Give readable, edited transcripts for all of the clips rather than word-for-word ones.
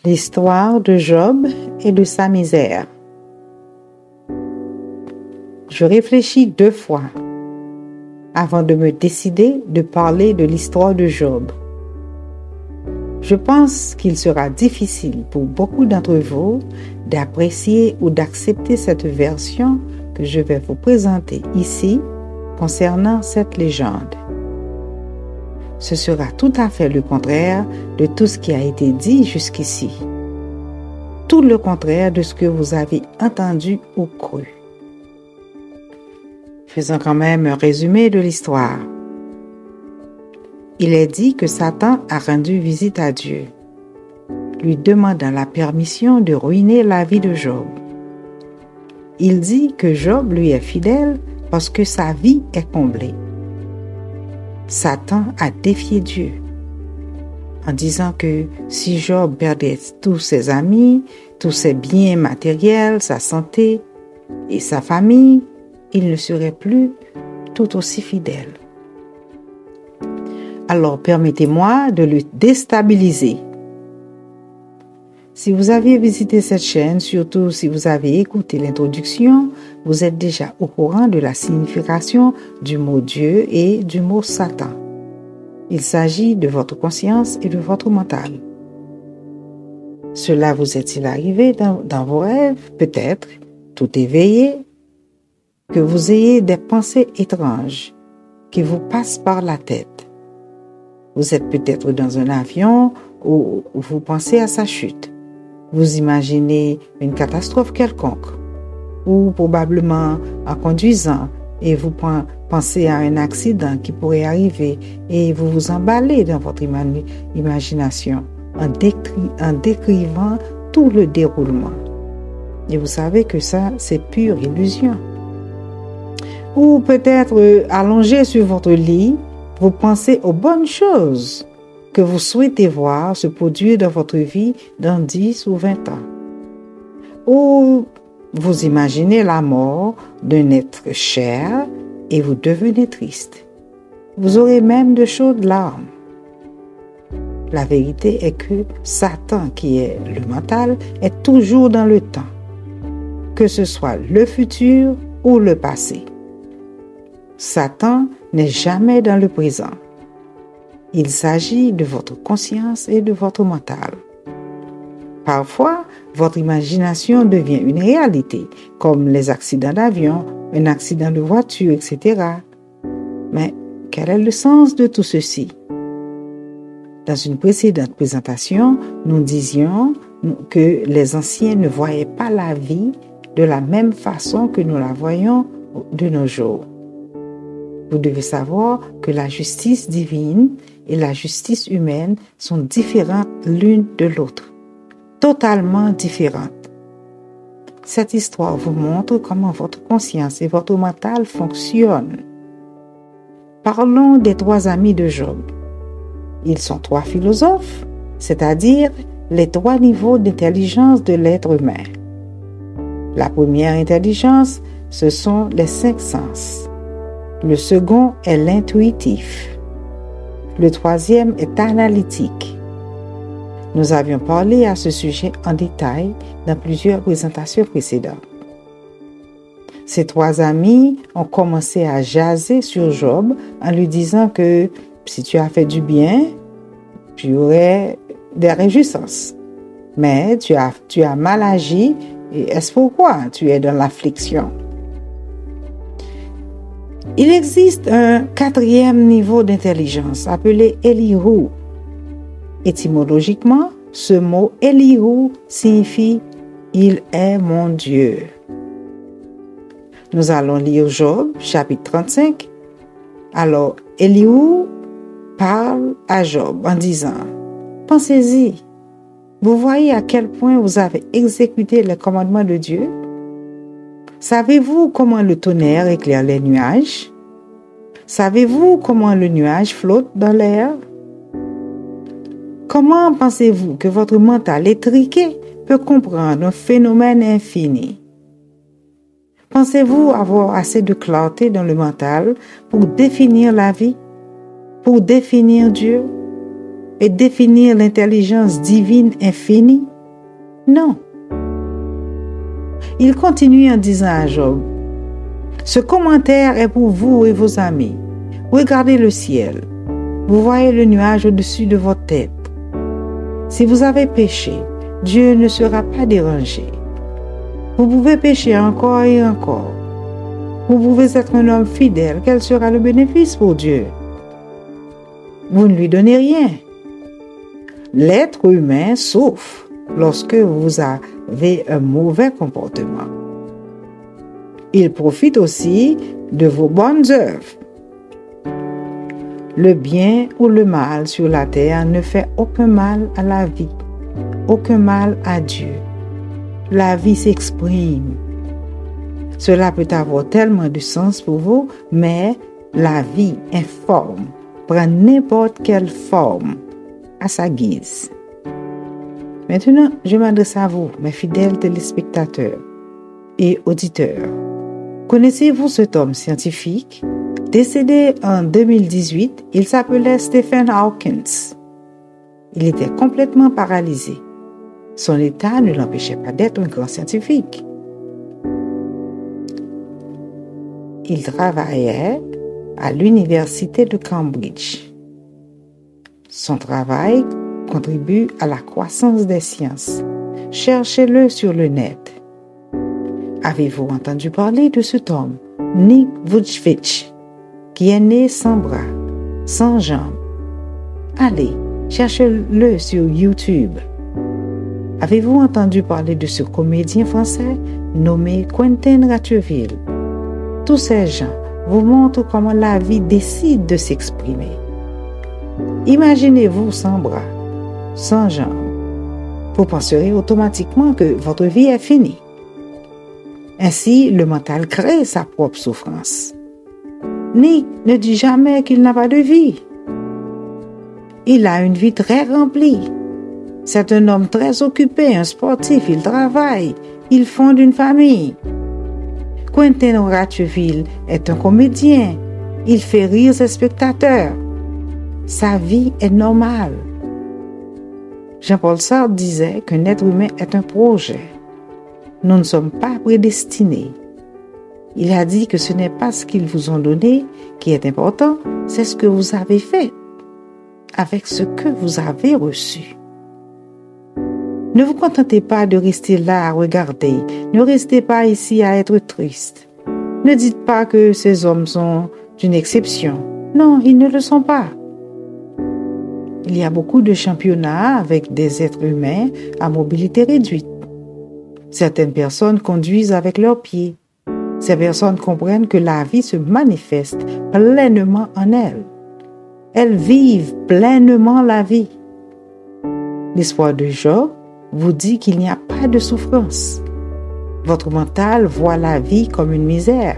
L'histoire de Job et de sa misère. Je réfléchis 2 fois avant de me décider de parler de l'histoire de Job. Je pense qu'il sera difficile pour beaucoup d'entre vous d'apprécier ou d'accepter cette version que je vais vous présenter ici concernant cette légende. Ce sera tout à fait le contraire de tout ce qui a été dit jusqu'ici. Tout le contraire de ce que vous avez entendu ou cru. Faisons quand même un résumé de l'histoire. Il est dit que Satan a rendu visite à Dieu, lui demandant la permission de ruiner la vie de Job. Il dit que Job lui est fidèle parce que sa vie est comblée. Satan a défié Dieu en disant que si Job perdait tous ses amis, tous ses biens matériels, sa santé et sa famille, il ne serait plus tout aussi fidèle. Alors permettez-moi de le déstabiliser. Si vous aviez visité cette chaîne, surtout si vous avez écouté l'introduction, vous êtes déjà au courant de la signification du mot Dieu et du mot Satan. Il s'agit de votre conscience et de votre mental. Cela vous est-il arrivé dans vos rêves, peut-être, tout éveillé, que vous ayez des pensées étranges qui vous passent par la tête. Vous êtes peut-être dans un avion où vous pensez à sa chute. Vous imaginez une catastrophe quelconque, ou probablement en conduisant et vous pensez à un accident qui pourrait arriver et vous vous emballez dans votre imagination en décrivant tout le déroulement. Et vous savez que ça, c'est pure illusion. Ou peut-être allongé sur votre lit, vous pensez aux bonnes choses que vous souhaitez voir se produire dans votre vie dans 10 ou 20 ans. Ou vous imaginez la mort d'un être cher et vous devenez triste. Vous aurez même de chaudes larmes. La vérité est que Satan, qui est le mental, est toujours dans le temps, que ce soit le futur ou le passé. Satan n'est jamais dans le présent. Il s'agit de votre conscience et de votre mental. Parfois, votre imagination devient une réalité, comme les accidents d'avion, un accident de voiture, etc. Mais quel est le sens de tout ceci? Dans une précédente présentation, nous disions que les anciens ne voyaient pas la vie de la même façon que nous la voyons de nos jours. Vous devez savoir que la justice divine et la justice humaine sont différentes l'une de l'autre, totalement différentes. Cette histoire vous montre comment votre conscience et votre mental fonctionnent. Parlons des 3 amis de Job. Ils sont 3 philosophes, c'est-à-dire les 3 niveaux d'intelligence de l'être humain. La première intelligence, ce sont les 5 sens. Le second est l'intuitif. Le 3e est analytique. Nous avions parlé à ce sujet en détail dans plusieurs présentations précédentes. Ces 3 amis ont commencé à jaser sur Job en lui disant que si tu as fait du bien, tu aurais des réjouissances. Mais tu as mal agi et est-ce pourquoi tu es dans l'affliction? Il existe un 4e niveau d'intelligence appelé Elihu. Étymologiquement, ce mot Elihu signifie « Il est mon Dieu ». Nous allons lire Job, chapitre 35. Alors, Elihu parle à Job en disant « Pensez-y, vous voyez à quel point vous avez exécuté les commandements de Dieu? Savez-vous comment le tonnerre éclaire les nuages? Savez-vous comment le nuage flotte dans l'air? Comment pensez-vous que votre mental étriqué peut comprendre un phénomène infini? Pensez-vous avoir assez de clarté dans le mental pour définir la vie, pour définir Dieu et définir l'intelligence divine infinie Non. Il continue en disant à Job, « Ce commentaire est pour vous et vos amis. Regardez le ciel. Vous voyez le nuage au-dessus de votre tête. Si vous avez péché, Dieu ne sera pas dérangé. Vous pouvez pécher encore et encore. Vous pouvez être un homme fidèle. Quel sera le bénéfice pour Dieu? Vous ne lui donnez rien. L'être humain souffre lorsque vous avez un mauvais comportement. Il profite aussi de vos bonnes œuvres. Le bien ou le mal sur la terre ne fait aucun mal à la vie, aucun mal à Dieu. La vie s'exprime. Cela peut avoir tellement de sens pour vous, mais la vie informe, prend n'importe quelle forme à sa guise. Maintenant, je m'adresse à vous, mes fidèles téléspectateurs et auditeurs. Connaissez-vous cet homme scientifique? Décédé en 2018, il s'appelait Stephen Hawking. Il était complètement paralysé. Son état ne l'empêchait pas d'être un grand scientifique. Il travaillait à l'université de Cambridge. Son travail contribue à la croissance des sciences. Cherchez-le sur le net. Avez-vous entendu parler de cet homme, Nick Vujicic, qui est né sans bras, sans jambes? Allez, cherchez-le sur YouTube. Avez-vous entendu parler de ce comédien français nommé Quentin Ratteville? Tous ces gens vous montrent comment la vie décide de s'exprimer. Imaginez-vous sans bras, sans jambes. Vous penserez automatiquement que votre vie est finie. Ainsi, le mental crée sa propre souffrance. Nick ne dit jamais qu'il n'a pas de vie. Il a une vie très remplie. C'est un homme très occupé, un sportif, il travaille, il fonde une famille. Quentin Ratteville est un comédien, il fait rire ses spectateurs. Sa vie est normale. Jean-Paul Sartre disait qu'un être humain est un projet. Nous ne sommes pas prédestinés. Il a dit que ce n'est pas ce qu'ils vous ont donné qui est important, c'est ce que vous avez fait avec ce que vous avez reçu. Ne vous contentez pas de rester là à regarder. Ne restez pas ici à être triste. Ne dites pas que ces hommes sont une exception. Non, ils ne le sont pas. Il y a beaucoup de championnats avec des êtres humains à mobilité réduite. Certaines personnes conduisent avec leurs pieds. Ces personnes comprennent que la vie se manifeste pleinement en elles. Elles vivent pleinement la vie. L'histoire de Job vous dit qu'il n'y a pas de souffrance. Votre mental voit la vie comme une misère.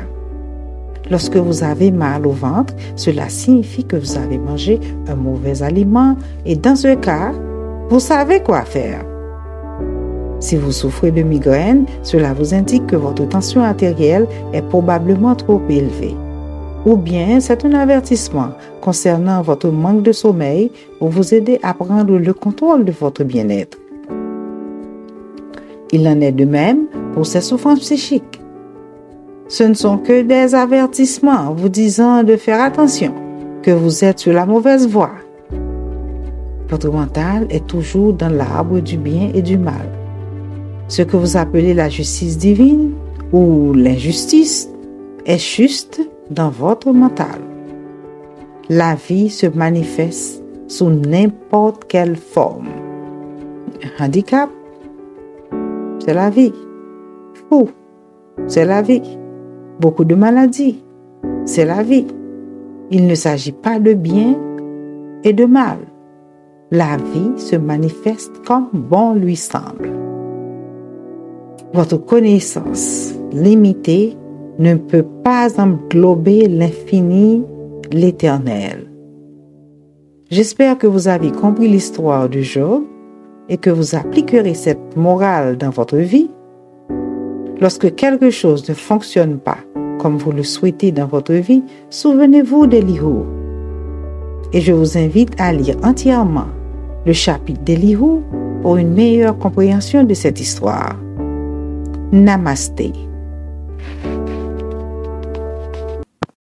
Lorsque vous avez mal au ventre, cela signifie que vous avez mangé un mauvais aliment et dans ce cas, vous savez quoi faire. Si vous souffrez de migraine, cela vous indique que votre tension artérielle est probablement trop élevée. Ou bien c'est un avertissement concernant votre manque de sommeil pour vous aider à prendre le contrôle de votre bien-être. Il en est de même pour ces souffrances psychiques. Ce ne sont que des avertissements vous disant de faire attention, que vous êtes sur la mauvaise voie. Votre mental est toujours dans l'arbre du bien et du mal. Ce que vous appelez la justice divine ou l'injustice est juste dans votre mental. La vie se manifeste sous n'importe quelle forme. Un handicap, c'est la vie. Fou, c'est la vie. Beaucoup de maladies, c'est la vie. Il ne s'agit pas de bien et de mal. La vie se manifeste comme bon lui semble. Votre connaissance limitée ne peut pas englober l'infini, l'éternel. J'espère que vous avez compris l'histoire de Job et que vous appliquerez cette morale dans votre vie. Lorsque quelque chose ne fonctionne pas comme vous le souhaitez dans votre vie, souvenez-vous d'Élihu. Et je vous invite à lire entièrement le chapitre d'Élihu pour une meilleure compréhension de cette histoire. Namasté.